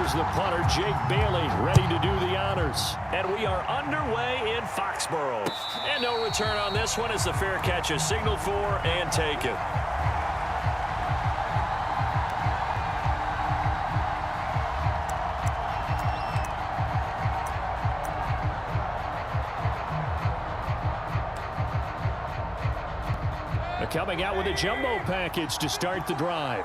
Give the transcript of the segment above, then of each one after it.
Here's the punter, Jake Bailey, ready to do the honors. And we are underway in Foxborough. And no return on this one as the fair catch is signaled for and taken. Coming out with a jumbo package to start the drive.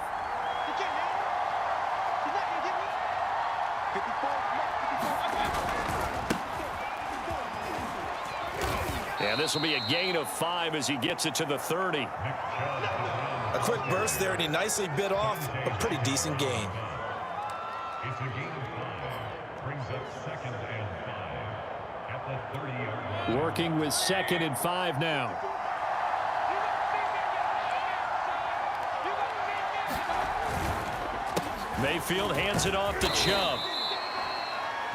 And this will be a gain of 5 as he gets it to the 30. A quick burst there, and he nicely bit off a pretty decent gain. It's a gain of 5. Brings up 2nd and 5 at the 30-yard line. Working with 2nd and 5 now. Mayfield hands it off to Chubb.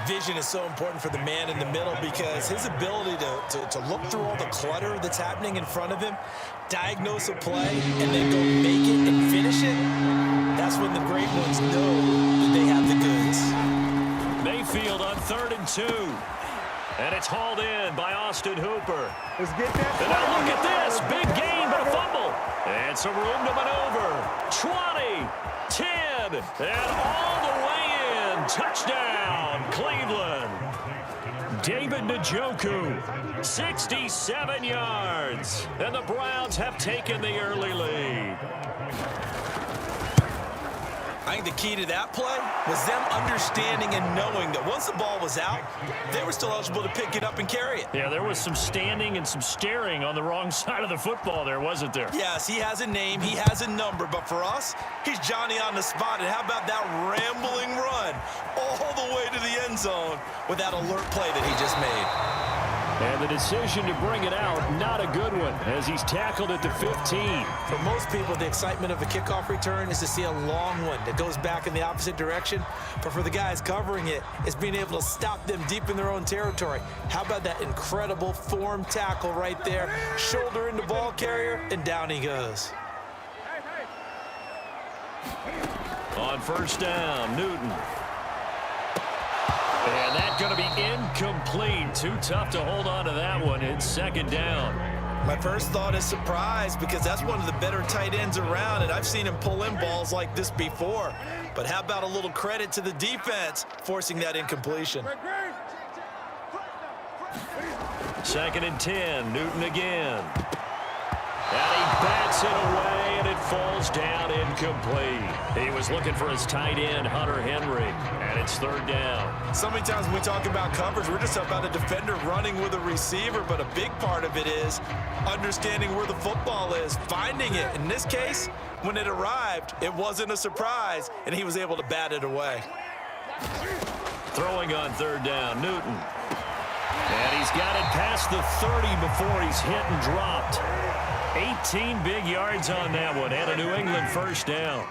Vision is so important for the man in the middle because his ability to look through all the clutter that's happening in front of him, diagnose a play, and then go make it and finish it, that's when the great ones know that they have the goods. Mayfield on 3rd and 2. And it's hauled in by Austin Hooper. Let's get that. And now look at this. Big gain, but a fumble. And some room to maneuver. 20, 10, and all the way in. Touchdown, Cleveland. David Njoku, 67 yards. And the Browns have taken the early lead. I think the key to that play was them understanding and knowing that once the ball was out, they were still eligible to pick it up and carry it. Yeah, there was some standing and some staring on the wrong side of the football there, wasn't there? Yes, he has a name, he has a number, but for us, he's Johnny on the spot. And how about that rambling run all the way to the end zone with that alert play that he just made? And the decision to bring it out, not a good one, as he's tackled at the 15. For most people, the excitement of a kickoff return is to see a long one that goes back in the opposite direction. But for the guys covering it, it's being able to stop them deep in their own territory. How about that incredible form tackle right there? Shoulder into ball carrier, and down he goes. On 1st down, Newton. And that's going to be incomplete. Too tough to hold on to that one. It's 2nd down. My first thought is surprise because that's one of the better tight ends around, and I've seen him pull in balls like this before. But how about a little credit to the defense forcing that incompletion? 2nd and 10, Newton again. And he bats it away, and it falls down incomplete. He was looking for his tight end, Hunter Henry, and it's 3rd down. So many times when we talk about coverage, we're just about a defender running with a receiver, but a big part of it is understanding where the football is, finding it. In this case, when it arrived, it wasn't a surprise, and he was able to bat it away. Throwing on 3rd down, Newton. And he's got it past the 30 before he's hit and dropped. 18 big yards on that one, and a New England 1st down.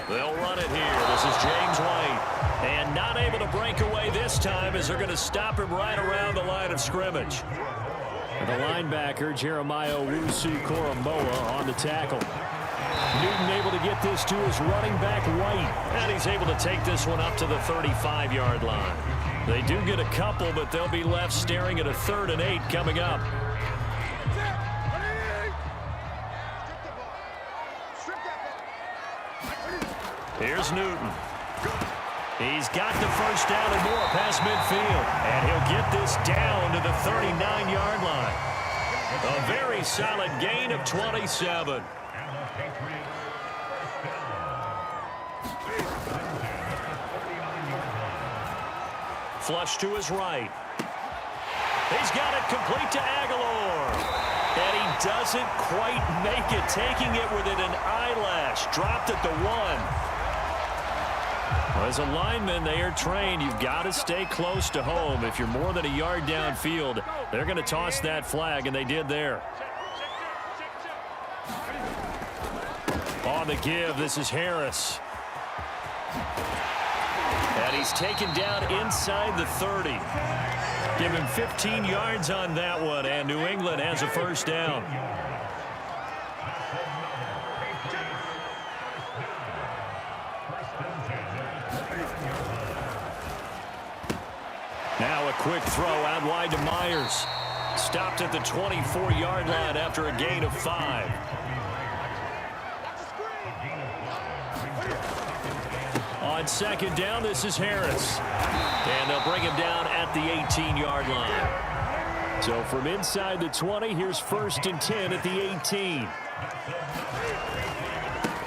They'll run it here. This is James White. And not able to break away this time as they're going to stop him right around the line of scrimmage. And the linebacker, Jeremiah Owusu-Koramoah, on the tackle. Newton able to get this to his running back, White. And he's able to take this one up to the 35-yard line. They do get a couple, but they'll be left staring at a 3rd and 8 coming up. Here's Newton. He's got the 1st down and more past midfield. And he'll get this down to the 39-yard line. A very solid gain of 27. Flush to his right. He's got it complete to Aguilar. And he doesn't quite make it, taking it within an eyelash. Dropped at the 1. As a lineman, they are trained. You've got to stay close to home. If you're more than a yard downfield, they're going to toss that flag, and they did there. On the give, this is Harris. And he's taken down inside the 30. Give him 15 yards on that one, and New England has a 1st down. Now a quick throw out wide to Myers. Stopped at the 24-yard line after a gain of 5. On second down, this is Harris. And they'll bring him down at the 18-yard line. So from inside the 20, here's 1st and 10 at the 18.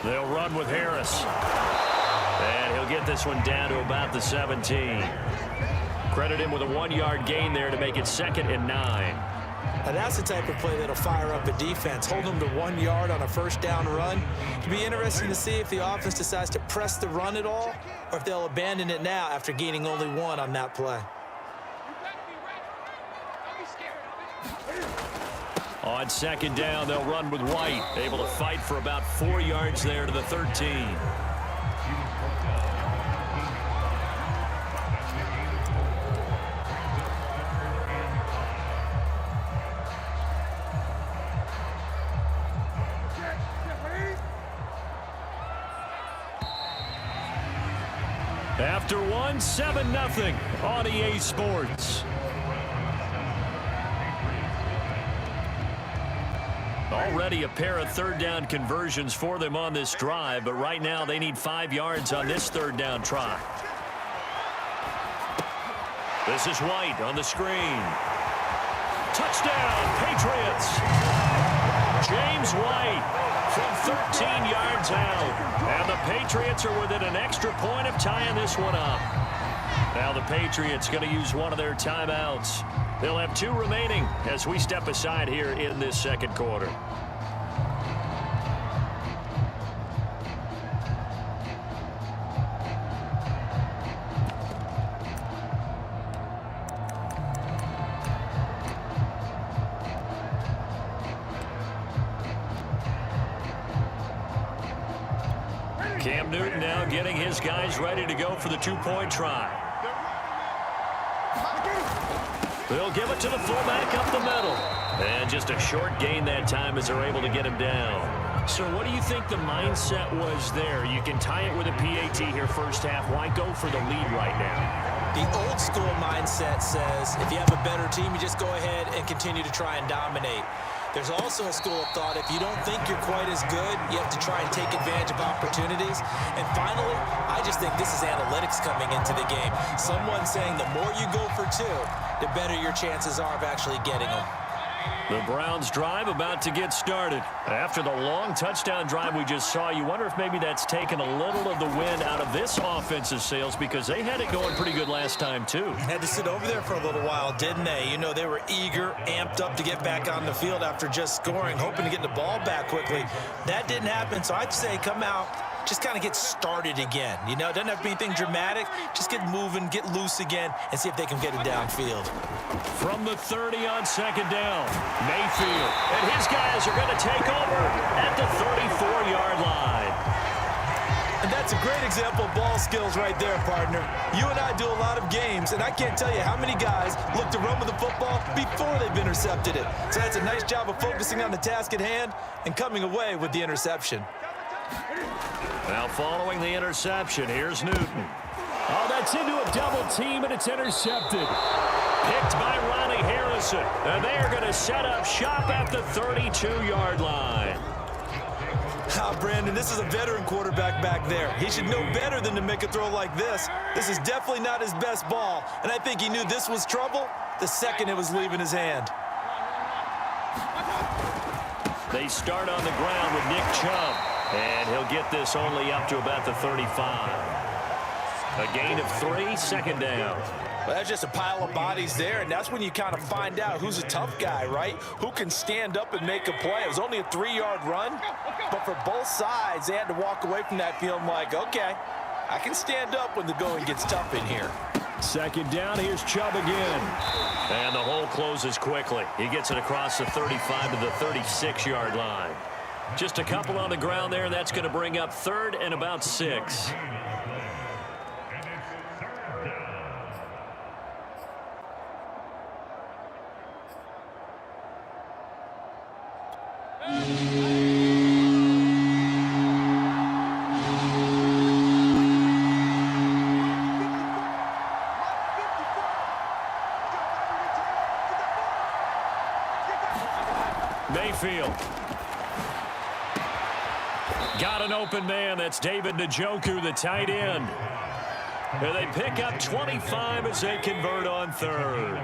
They'll run with Harris. And he'll get this one down to about the 17. Credit him with a 1-yard gain there to make it 2nd and 9. Now that's the type of play that'll fire up a defense. Hold them to 1 yard on a 1st down run. It'll be interesting to see if the offense decides to press the run at all, or if they'll abandon it now after gaining only 1 on that play. On second down, they'll run with White. Able to fight for about 4 yards there to the 13. After 1, 7-0 on EA Sports. Already a pair of 3rd down conversions for them on this drive, but right now they need 5 yards on this 3rd down try. This is White on the screen. Touchdown, Patriots! James White from 13 yards out. And the Patriots are within an extra point of tying this one up. Now the Patriots going to use one of their timeouts. They'll have 2 remaining as we step aside here in this 2nd quarter. Cam Newton now getting his guys ready to go for the 2-point try. They'll give it to the fullback up the middle. And just a short gain that time as they're able to get him down. So what do you think the mindset was there? You can tie it with a PAT here 1st half. Why go for the lead right now? The old school mindset says if you have a better team, you just go ahead and continue to try and dominate. There's also a school of thought, if you don't think you're quite as good, you have to try and take advantage of opportunities. And finally, I just think this is analytics coming into the game. Someone saying the more you go for 2, the better your chances are of actually getting them. The Browns drive about to get started. After the long touchdown drive we just saw, you wonder if maybe that's taken a little of the wind out of this offensive sails, because they had it going pretty good last time too. Had to sit over there for a little while, didn't they? You know, they were eager, amped up to get back on the field after just scoring, hoping to get the ball back quickly. That didn't happen, so I'd say come out, just kind of get started again. You know, it doesn't have to be anything dramatic. Just get moving, get loose again, and see if they can get it downfield. From the 30 on second down, Mayfield. And his guys are going to take over at the 34-yard line. And that's a great example of ball skills right there, partner. You and I do a lot of games, and I can't tell you how many guys look to run with the football before they've intercepted it. So that's a nice job of focusing on the task at hand and coming away with the interception. Now following the interception, here's Newton. Oh, that's into a double team, and it's intercepted. Picked by Ronnie Harrison. And they are going to set up shop at the 32-yard line. Brandon, this is a veteran quarterback back there. He should know better than to make a throw like this. This is definitely not his best ball, and I think he knew this was trouble the second it was leaving his hand. They start on the ground with Nick Chubb, and he'll get this only up to about the 35. A gain of 3, 2nd down. Well, that's just a pile of bodies there, and that's when you kind of find out who's a tough guy, right? Who can stand up and make a play. It was only a 3-yard run, but for both sides, they had to walk away from that feeling like, okay, I can stand up when the going gets tough in here. Second down, here's Chubb again. And the hole closes quickly. He gets it across the 35 to the 36-yard line. Just a couple on the ground there, and that's going to bring up 3rd and about 6. Mayfield. Got an open man. That's David Njoku, the tight end. And they pick up 25 as they convert on third.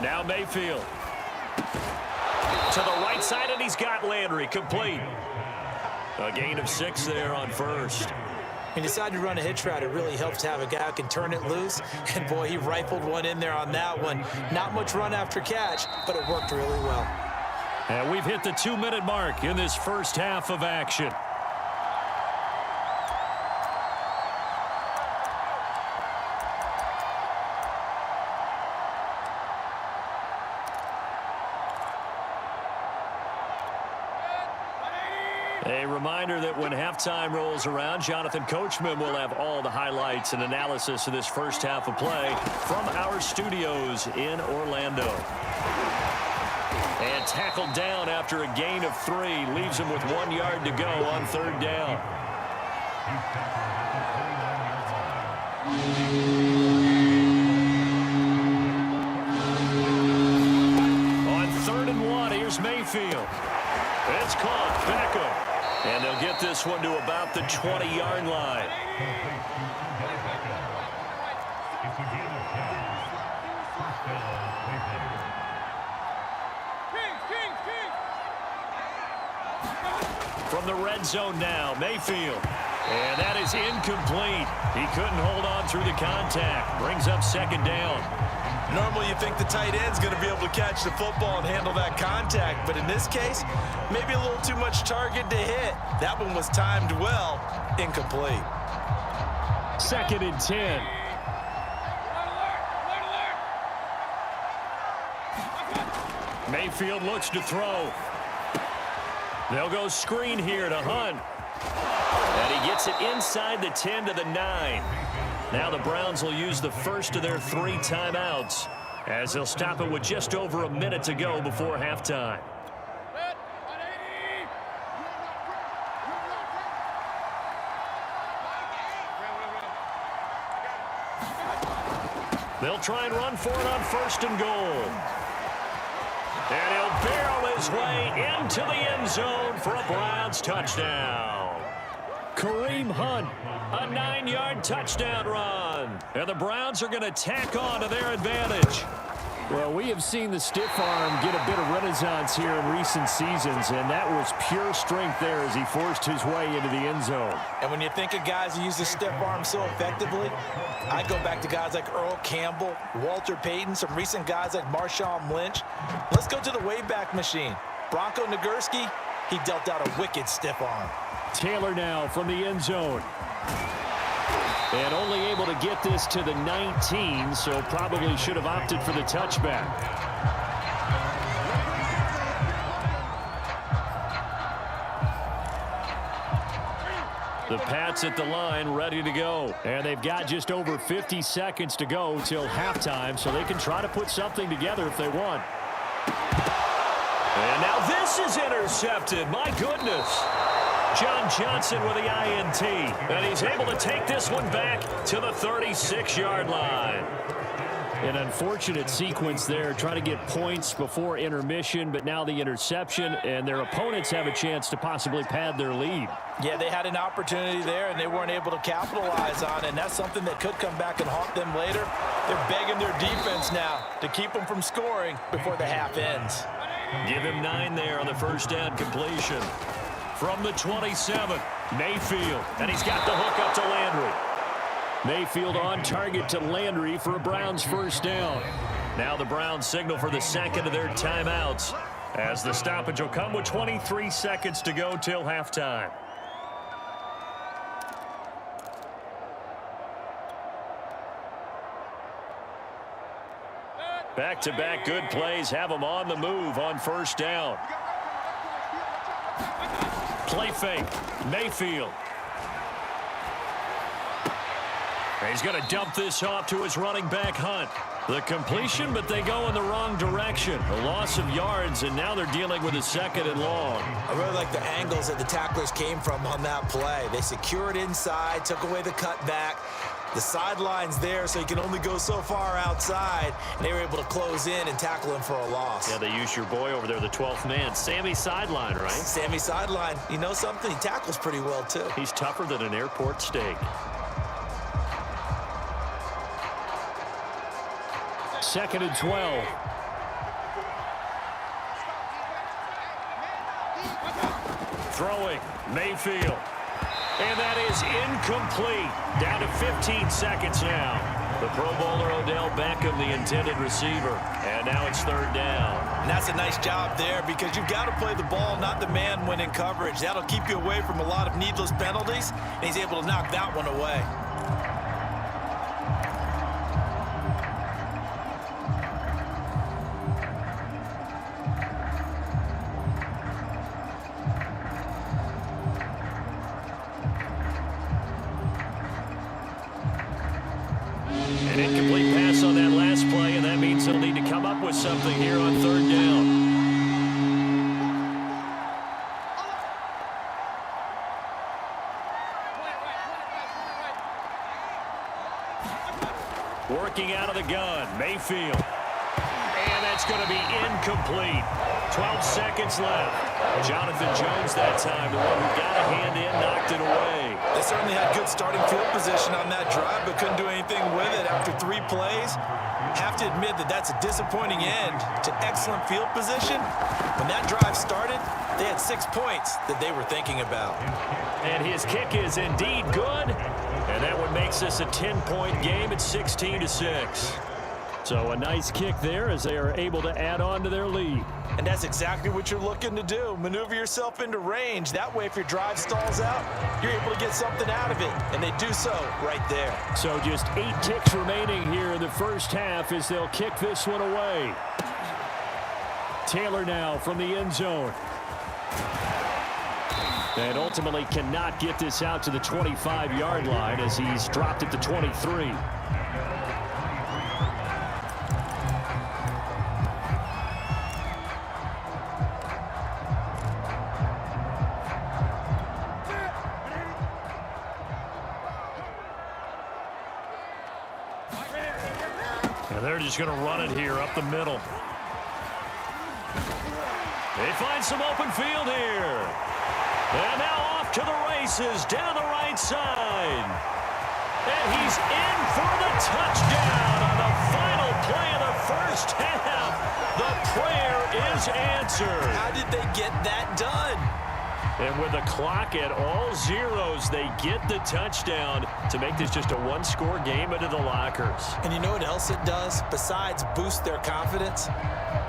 Now Mayfield. To the right side, and he's got Landry complete. A gain of 6 there on first. He decided to run a hitch route. It really helps to have a guy who can turn it loose. And, boy, he rifled one in there on that one. Not much run after catch, but it worked really well. And we've hit the 2-minute mark in this first half of action. A reminder that when halftime rolls around, Jonathan Coachman will have all the highlights and analysis of this first half of play from our studios in Orlando. And tackled down after a gain of 3. Leaves him with 1 yard to go on third down. On 3rd and 1, here's Mayfield. It's caught. Beckham. And they'll get this one to about the 20-yard line. From the red zone now, Mayfield. And that is incomplete. He couldn't hold on through the contact. Brings up 2nd down. Normally you think the tight end's going to be able to catch the football and handle that contact, but in this case, maybe a little too much target to hit. That one was timed well. Incomplete. 2nd and 10. Mayfield looks to throw. They'll go screen here to Hunt. And he gets it inside the 10 to the 9. Now the Browns will use the first of their 3 timeouts as they'll stop it with just over a minute to go before halftime. They'll try and run for it on 1st and goal. And he'll barrel his way into the end zone for a Browns touchdown. Kareem Hunt, a 9-yard touchdown run. And the Browns are going to tack on to their advantage. Well, we have seen the stiff arm get a bit of renaissance here in recent seasons, and that was pure strength there as he forced his way into the end zone. And when you think of guys who use the stiff arm so effectively, I go back to guys like Earl Campbell, Walter Payton, some recent guys like Marshawn Lynch. Let's go to the Wayback Machine. Bronco Nagurski, he dealt out a wicked stiff arm. Taylor now from the end zone. And only able to get this to the 19, so probably should have opted for the touchback. The Pats at the line ready to go. And they've got just over 50 seconds to go till halftime, so they can try to put something together if they want. And now this is intercepted. My goodness. John Johnson with the INT, and he's able to take this one back to the 36-yard line. An unfortunate sequence there, trying to get points before intermission, but now the interception, and their opponents have a chance to possibly pad their lead. Yeah, they had an opportunity there, and they weren't able to capitalize on it, and that's something that could come back and haunt them later. They're begging their defense now to keep them from scoring before the half ends. Give him 9 there on the first down completion. From the 27, Mayfield, and he's got the hook up to Landry. Mayfield on target to Landry for a Browns first down. Now the Browns signal for the second of their timeouts as the stoppage will come with 23 seconds to go till halftime. Back-to-back good plays have them on the move on first down. Play fake. Mayfield. He's going to dump this off to his running back, Hunt. The completion, but they go in the wrong direction. action. A loss of yards, and now they're dealing with a 2nd and long. I really like the angles that the tacklers came from on that play. They secured inside, took away the cutback. The sideline's there, so you can only go so far outside, and they were able to close in and tackle him for a loss. Yeah, they used your boy over there, the 12th man, Sammy Sideline, right? Sammy Sideline. You know something? He tackles pretty well, too. He's tougher than an airport steak. 2nd and 12. Throwing, Mayfield. And that is incomplete. Down to 15 seconds now. The Pro Bowler Odell Beckham, the intended receiver. And now it's 3rd down. And that's a nice job there because you've got to play the ball, not the man when in coverage. That'll keep you away from a lot of needless penalties, and he's able to knock that one away. An incomplete pass on that last play, and that means they'll need to come up with something here on 3rd down. Working out of the gun, Mayfield. And that's going to be incomplete. 12 seconds left. Jonathan Jones that time, the one who got a hand in, knocked it away. They certainly had good starting field position on that drive, but couldn't do anything with it after 3 plays. Have to admit that that's a disappointing end to excellent field position. When that drive started, they had 6 points that they were thinking about. And his kick is indeed good. And that one makes this a 10-point game at 16-6. So a nice kick there as they are able to add on to their lead. And that's exactly what you're looking to do. Maneuver yourself into range. That way, if your drive stalls out, you're able to get something out of it. And they do so right there. So just 8 ticks remaining here in the first half as they'll kick this one away. Taylor now from the end zone. And ultimately cannot get this out to the 25-yard line as he's dropped it to 23. And they're just going to run it here up the middle. They find some open field here. And now off to the races down the right side. And he's in for the touchdown on the final play of the first half. The prayer is answered. How did they get that done? And with the clock at all zeros, they get the touchdown to make this just a 1-score game into the lockers. And you know what else it does? Besides boost their confidence,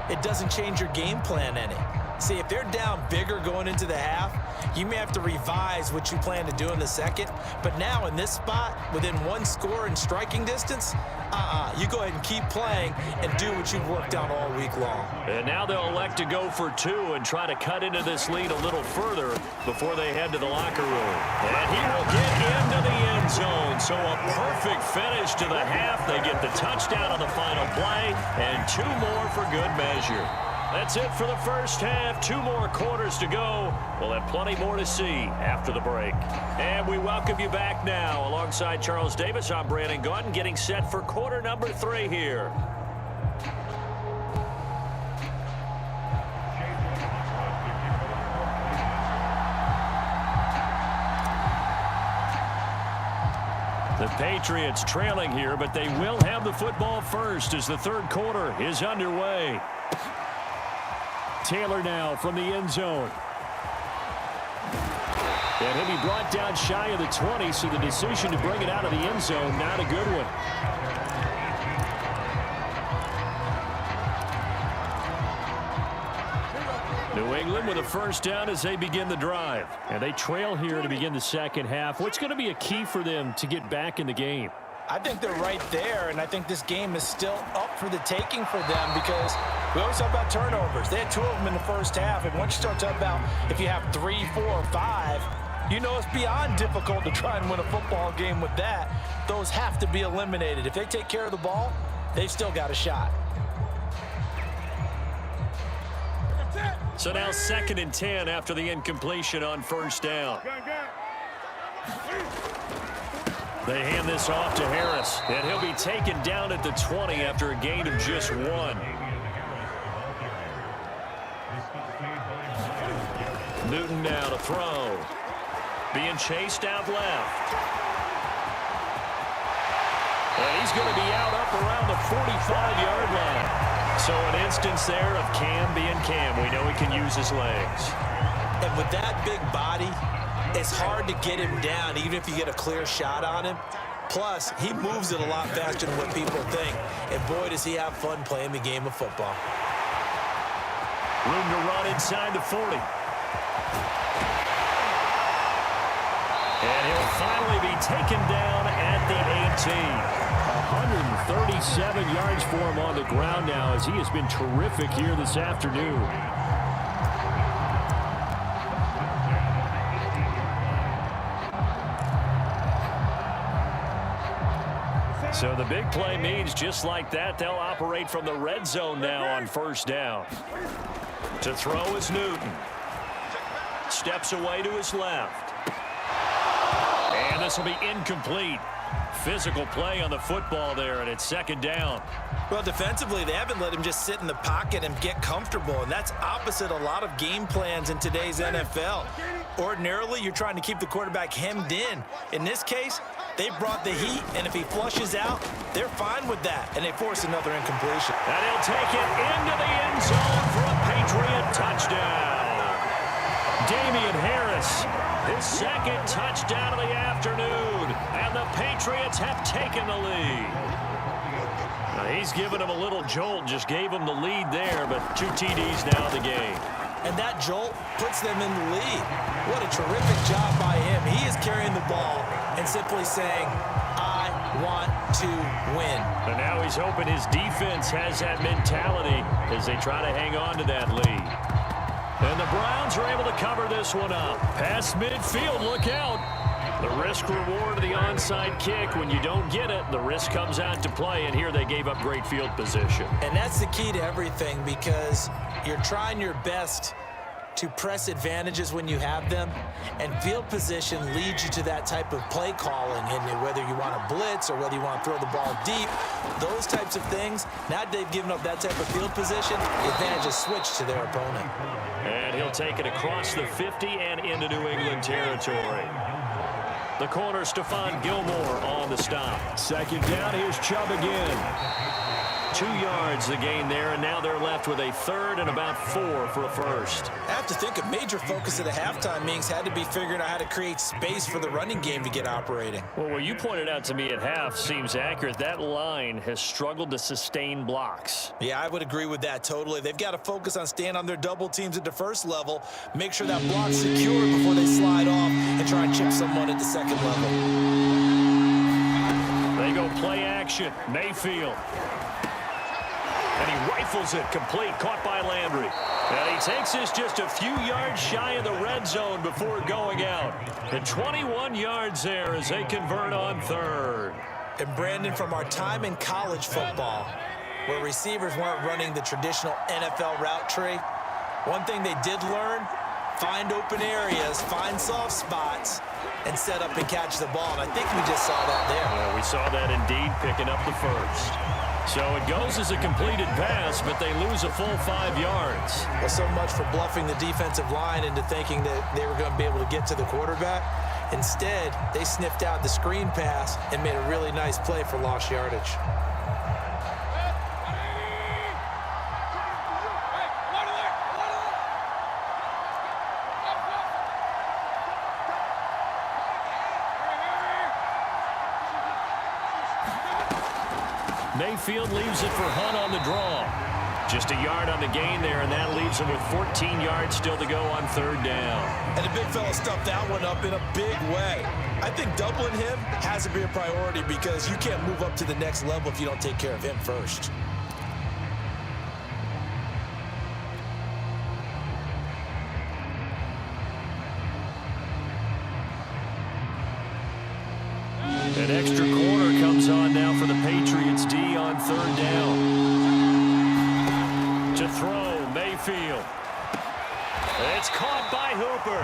it doesn't change your game plan any. See, if they're down bigger going into the half, you may have to revise what you plan to do in the second. But now in this spot, within 1 score in striking distance, you go ahead and keep playing and do what you've worked on all week long. And now they'll elect to go for 2 and try to cut into this lead a little further before they head to the locker room. And he will get into the end zone. So a perfect finish to the half. They get the touchdown on the final play and 2 more for good measure. That's it for the first half. 2 more quarters to go. We'll have plenty more to see after the break. And we welcome you back now. Alongside Charles Davis, I'm Brandon Gaudin, getting set for quarter number 3 here. The Patriots trailing here, but they will have the football first as the 3rd quarter is underway. Taylor now from the end zone. And he'll be brought down shy of the 20, so the decision to bring it out of the end zone, not a good one. New England with a first down as they begin the drive. And they trail here to begin the second half. What's going to be a key for them to get back in the game? I think they're right there, and I think this game is still up for the taking for them because we always talk about turnovers. They had 2 of them in the first half, and once you start talking about if you have 3, 4, 5, you know it's beyond difficult to try and win a football game with that. Those have to be eliminated. If they take care of the ball, they've still got a shot. So now 2nd and 10 after the incompletion on first down. They hand this off to Harris, and he'll be taken down at the 20 after a gain of just 1. Newton now to throw. Being chased out left. And he's going to be out up around the 45-yard line. So an instance there of Cam being Cam. We know he can use his legs. And with that big body, it's hard to get him down, even if you get a clear shot on him. Plus, he moves it a lot faster than what people think. And boy, does he have fun playing the game of football. Room to run inside the 40. And he'll finally be taken down at the 18. 137 yards for him on the ground now, as he has been terrific here this afternoon. So the big play means just like that, they'll operate from the red zone now on first down. To throw is Newton. Steps away to his left. And this will be incomplete. Physical play on the football there, and it's 2nd down. Well, defensively, they haven't let him just sit in the pocket and get comfortable, and that's opposite a lot of game plans in today's NFL. Ordinarily, you're trying to keep the quarterback hemmed in. In this case, they brought the heat, and if he flushes out, they're fine with that, and they force another incompletion. And he'll take it into the end zone for a Patriot touchdown. Damian Harris, his 2nd touchdown of the afternoon, and the Patriots have taken the lead. Now he's given him a little jolt, just gave him the lead there, but 2 TDs now in the game. And that jolt puts them in the lead. What a terrific job by him. He is carrying the ball and simply saying, I want to win. And now he's hoping his defense has that mentality as they try to hang on to that lead. And the Browns are able to cover this one up. Past midfield, look out. The risk-reward of the onside kick, when you don't get it, the risk comes out to play, and here they gave up great field position. And that's the key to everything, because you're trying your best to press advantages when you have them, and field position leads you to that type of play calling, and whether you want to blitz or whether you want to throw the ball deep, those types of things. Now they've given up that type of field position, the advantage is switched to their opponent. And he'll take it across the 50 and into New England territory. The corner, Stephon Gilmore on the stop. 2nd down, here's Chubb again. 2 yards the gain there, and now they're left with a 3rd and about 4 for a first. I have to think a major focus at the halftime meetings had to be figuring out how to create space for the running game to get operating. Well, what you pointed out to me at half seems accurate. That line has struggled to sustain blocks. Yeah, I would agree with that totally. They've got to focus on staying on their double teams at the first level, make sure that block's secure before they slide off and try and chip someone at the 2nd level. They go play action. Mayfield. And he rifles it complete, caught by Landry. And he takes this just a few yards shy of the red zone before going out. And 21 yards there as they convert on 3rd. And Brandon, from our time in college football, where receivers weren't running the traditional NFL route tree, one thing they did learn, find open areas, find soft spots, and set up and catch the ball. And I think we just saw that there. Yeah, we saw that indeed, picking up the first. So it goes as a completed pass, but they lose a full 5 yards. Well, so much for bluffing the defensive line into thinking that they were going to be able to get to the quarterback. Instead, they sniffed out the screen pass and made a really nice play for lost yardage. Mayfield leaves it for Hunt on the draw. Just a yard on the gain there, and that leaves him with 14 yards still to go on 3rd down. And the big fella stuffed that one up in a big way. I think doubling him has to be a priority because you can't move up to the next level if you don't take care of him first. An extra corner comes on now for the Patriots D on 3rd down. To throw, Mayfield. It's caught by Hooper.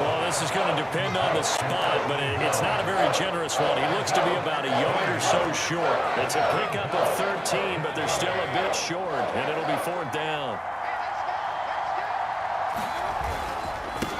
Well, this is going to depend on the spot, but it's not a very generous one. He looks to be about a yard or so short. It's a pickup of 13, but they're still a bit short, and it'll be 4th down.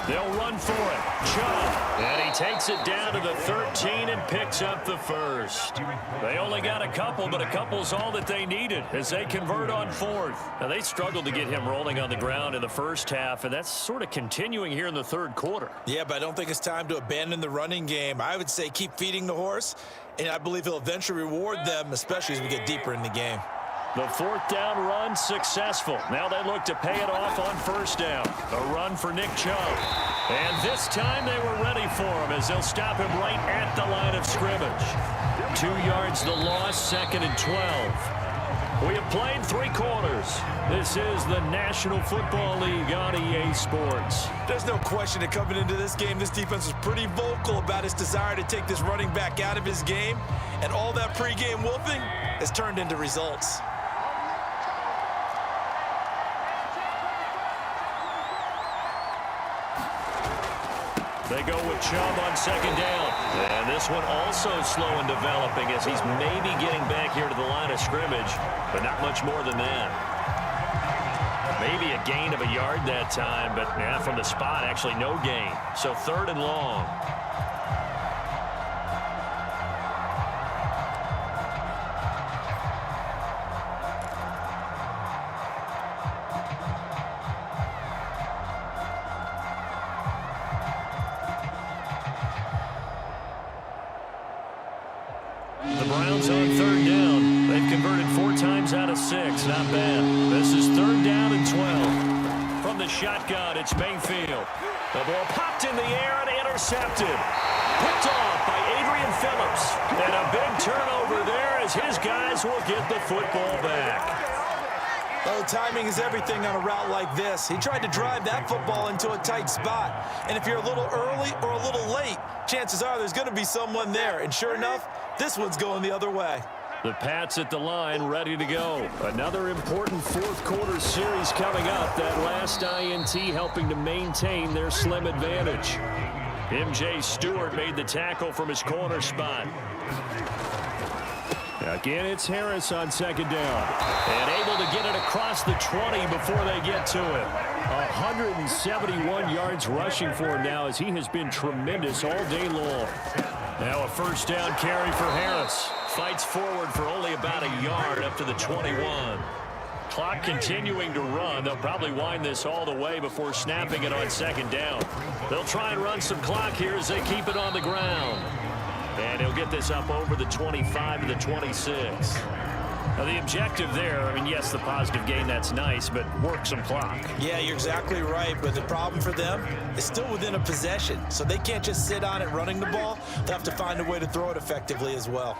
They'll run for it. Chubb. And he takes it down to the 13 and picks up the first. They only got a couple, but a couple's all that they needed as they convert on 4th. Now, they struggled to get him rolling on the ground in the first half, and that's sort of continuing here in the 3rd quarter. Yeah, but I don't think it's time to abandon the running game. I would say keep feeding the horse, and I believe he'll eventually reward them, especially as we get deeper in the game. The 4th down run successful. Now they look to pay it off on 1st down. A run for Nick Chubb. And this time they were ready for him as they'll stop him right at the line of scrimmage. 2 yards the loss, 2nd and 12. We have played 3 quarters. This is the National Football League on EA Sports. There's no question that coming into this game, this defense was pretty vocal about its desire to take this running back out of his game. And all that pregame wolfing has turned into results. They go with Chubb on 2nd down. And this one also slow in developing as he's maybe getting back here to the line of scrimmage, but not much more than that. Maybe a gain of a yard that time, but yeah, from the spot, actually no gain. So 3rd and long. The Browns on 3rd down. They've converted 4 times out of 6. Not bad. This is 3rd down and 12. From the shotgun, it's Mayfield. The ball popped in the air and intercepted. Picked off by Adrian Phillips. And a big turnover there as his guys will get the football back. Oh, timing is everything on a route like this. He tried to drive that football into a tight spot. And if you're a little early or a little late, chances are there's going to be someone there. And sure enough, this one's going the other way. The Pats at the line, ready to go. Another important 4th quarter series coming up. That last INT helping to maintain their slim advantage. M.J. Stewart made the tackle from his corner spot. Again, it's Harris on 2nd down. And able to get it across the 20 before they get to it. 171 yards rushing for him now as he has been tremendous all day long. Now a 1st down carry for Harris. Fights forward for only about a yard up to the 21. Clock continuing to run. They'll probably wind this all the way before snapping it on 2nd down. They'll try and run some clock here as they keep it on the ground. And he'll get this up over the 25 to the 26. Now, the objective there, I mean, yes, the positive gain, that's nice, but work some clock. Yeah, you're exactly right, but the problem for them is still within a possession, so they can't just sit on it running the ball. They'll have to find a way to throw it effectively as well.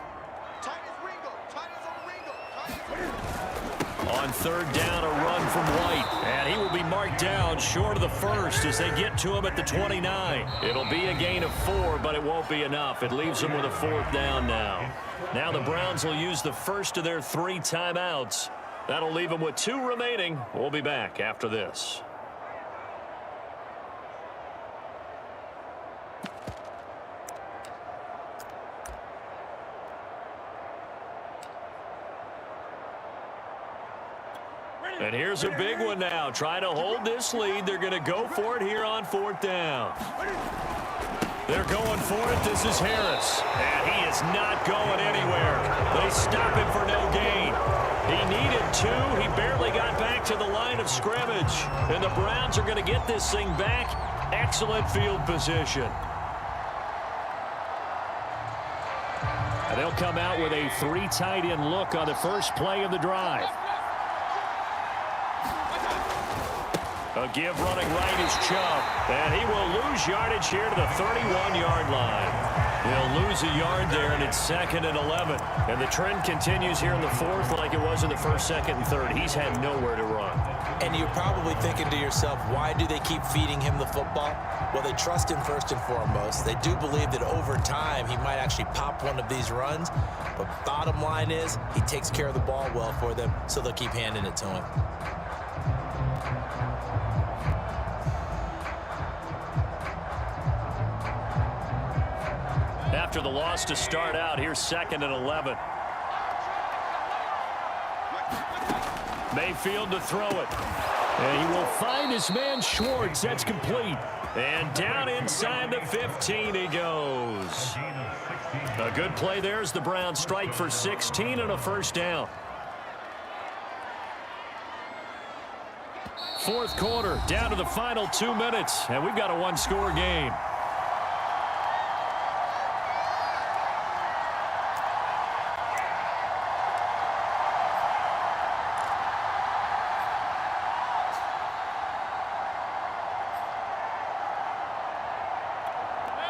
On 3rd down, a run from White. And he will be marked down short of the 1st as they get to him at the 29. It'll be a gain of 4, but it won't be enough. It leaves them with a 4th down now. Now the Browns will use the first of their 3 timeouts. That'll leave them with 2 remaining. We'll be back after this. And here's a big one now. Trying to hold this lead. They're going to go for it here on 4th down. They're going for it. This is Harris. And he is not going anywhere. They stop him for no gain. He needed 2. He barely got back to the line of scrimmage. And the Browns are going to get this thing back. Excellent field position. And they'll come out with a 3 tight end look on the first play of the drive. A give running right is Chubb. And he will lose yardage here to the 31-yard line. He'll lose a yard there, and it's 2nd and 11. And the trend continues here in the 4th like it was in the 1st, 2nd, and 3rd. He's had nowhere to run. And you're probably thinking to yourself, why do they keep feeding him the football? Well, they trust him first and foremost. They do believe that over time he might actually pop one of these runs. But bottom line is he takes care of the ball well for them, so they'll keep handing it to him. after the loss to start out. Here's 2nd and 11. Mayfield to throw it. And he will find his man Schwartz. That's complete. And down inside the 15 he goes. A good play there as the Browns strike for 16 and a first down. 4th quarter, down to the final 2 minutes, and we've got a one-score game.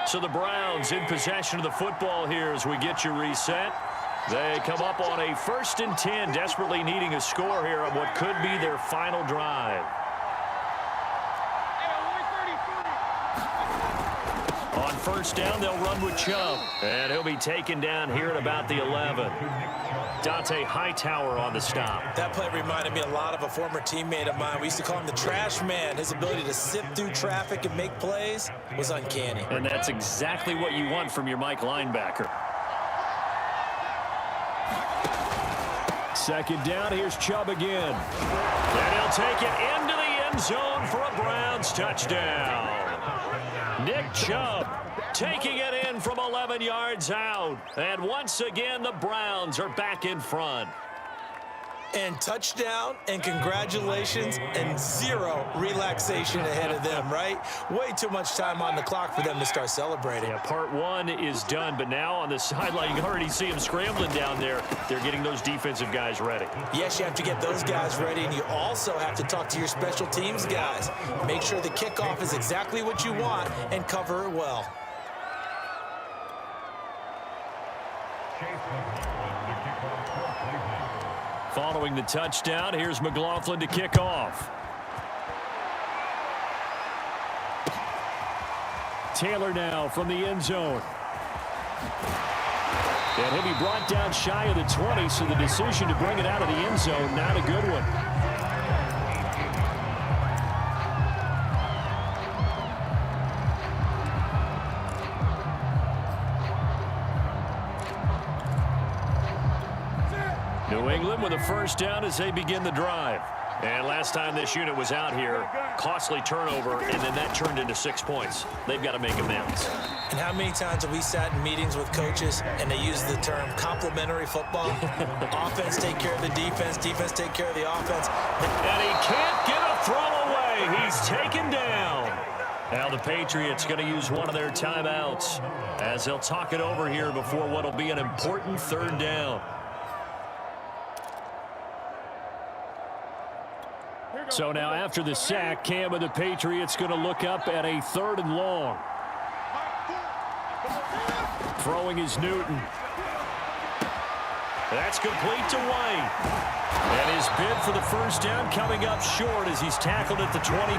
So the Browns in possession of the football here as we get you reset. They come up on a 1st and 10, desperately needing a score here on what could be their final drive. On 1st down, they'll run with Chubb. And he'll be taken down here at about the 11. Dante Hightower on the stop. That play reminded me a lot of a former teammate of mine. We used to call him the trash man. His ability to sift through traffic and make plays was uncanny. And that's exactly what you want from your Mike linebacker. 2nd down, here's Chubb again. And he'll take it into the end zone for a Browns touchdown. Nick Chubb taking it in from 11 yards out. And once again, the Browns are back in front. And touchdown, and congratulations, and 0 relaxation ahead of them, right? Way too much time on the clock for them to start celebrating. Yeah, part 1 is done, but now on the sideline, you can already see them scrambling down there. They're getting those defensive guys ready. Yes, you have to get those guys ready, and you also have to talk to your special teams guys. Make sure the kickoff is exactly what you want and cover it well. Following the touchdown, here's McLaughlin to kick off. Taylor now from the end zone. And he'll be brought down shy of the 20, so the decision to bring it out of the end zone, not a good one. New England with a 1st down as they begin the drive. And last time this unit was out here, costly turnover, and then that turned into 6 points. They've got to make amends. And how many times have we sat in meetings with coaches and they use the term complementary football? Offense take care of the defense, defense take care of the offense. And he can't get a throw away. He's taken down. Now the Patriots going to use one of their timeouts as they'll talk it over here before what will be an important 3rd down. So now after the sack, Cam of the Patriots going to look up at a 3rd and long. Throwing is Newton. That's complete to White. And his bid for the 1st down coming up short as he's tackled at the 25.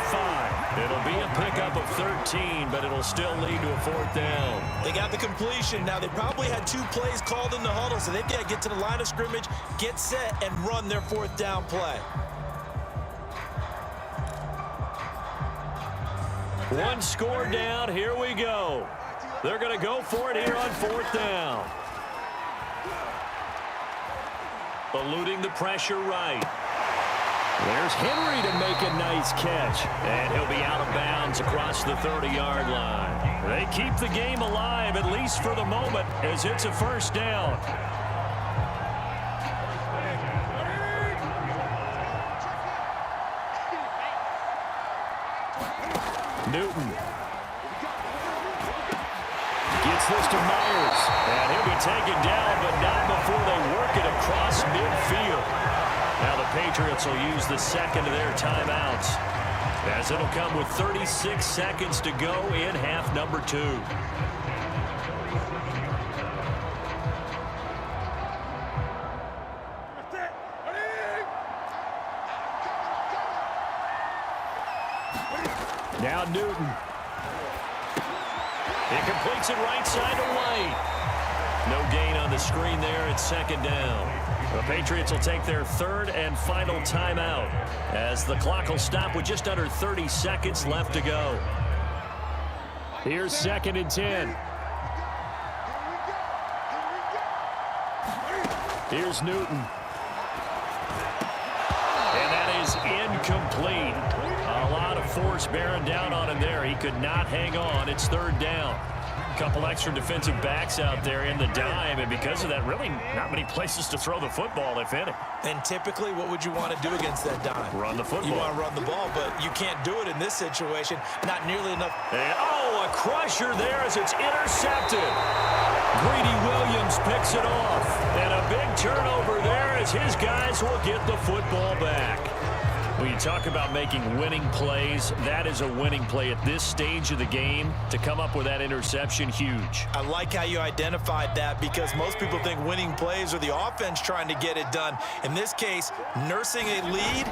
It'll be a pickup of 13, but it'll still lead to a 4th down. They got the completion. Now, they probably had 2 plays called in the huddle, so they've got to get to the line of scrimmage, get set, and run their 4th down play. One score down. Here we go. They're going to go for it here on 4th down. Eluding the pressure right. There's Henry to make a nice catch. And he'll be out of bounds across the 30-yard line. They keep the game alive, at least for the moment, as it's a 1st down. Newton gets this to Myers, and he'll be taken down, but not before they work it across midfield. Now the Patriots will use the 2nd of their timeouts, as it'll come with 36 seconds to go in half number 2. Now Newton. He completes it right side to White. No gain on the screen there. It's 2nd down. The Patriots will take their 3rd and final timeout as the clock will stop with just under 30 seconds left to go. Here's 2nd and 10. Here's Newton. And that is incomplete. A lot of force bearing down on him there. He could not hang on. It's third down. A couple extra defensive backs out there in the dime, and because of that, really not many places to throw the football, if any. And typically, what would you want to do against that dime? Run the football. You want to run the ball, but you can't do it in this situation. Not nearly enough. And, a crusher there as it's intercepted. Greedy Williams picks it off. And a big turnover there as his guys will get the football back. When you talk about making winning plays, that is a winning play at this stage of the game. To come up with that interception, huge. I like how you identified that because most people think winning plays are the offense trying to get it done. In this case, nursing a lead,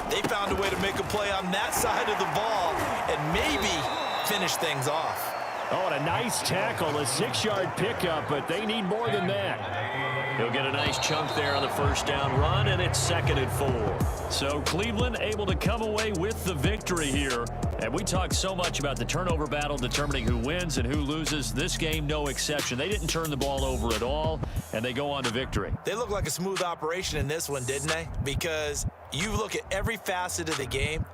they found a way to make a play on that side of the ball and maybe finish things off. Oh, and a nice tackle, a 6-yard pickup, but they need more than that. He'll get a nice chunk there on the first down run, and it's 2nd and 4. So Cleveland able to come away with the victory here. And we talk so much about the turnover battle determining who wins and who loses. This game, no exception. They didn't turn the ball over at all, and they go on to victory. They look like a smooth operation in this one, didn't they? Because you look at every facet of the game,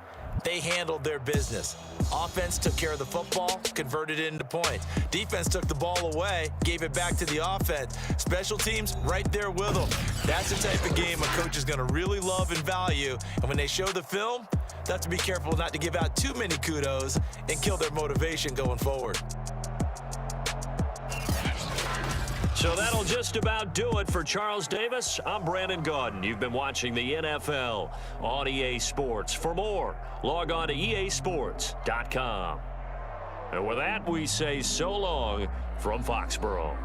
they handled their business. Offense took care of the football, converted it into points. Defense took the ball away, gave it back to the offense. Special teams right there with them. That's the type of game a coach is going to really love and value. And when they show the film, they have to be careful not to give out too many kudos and kill their motivation going forward. So that'll just about do it for Charles Davis. I'm Brandon Gaudin. You've been watching the NFL on EA Sports. For more, log on to easports.com. And with that, we say so long from Foxborough.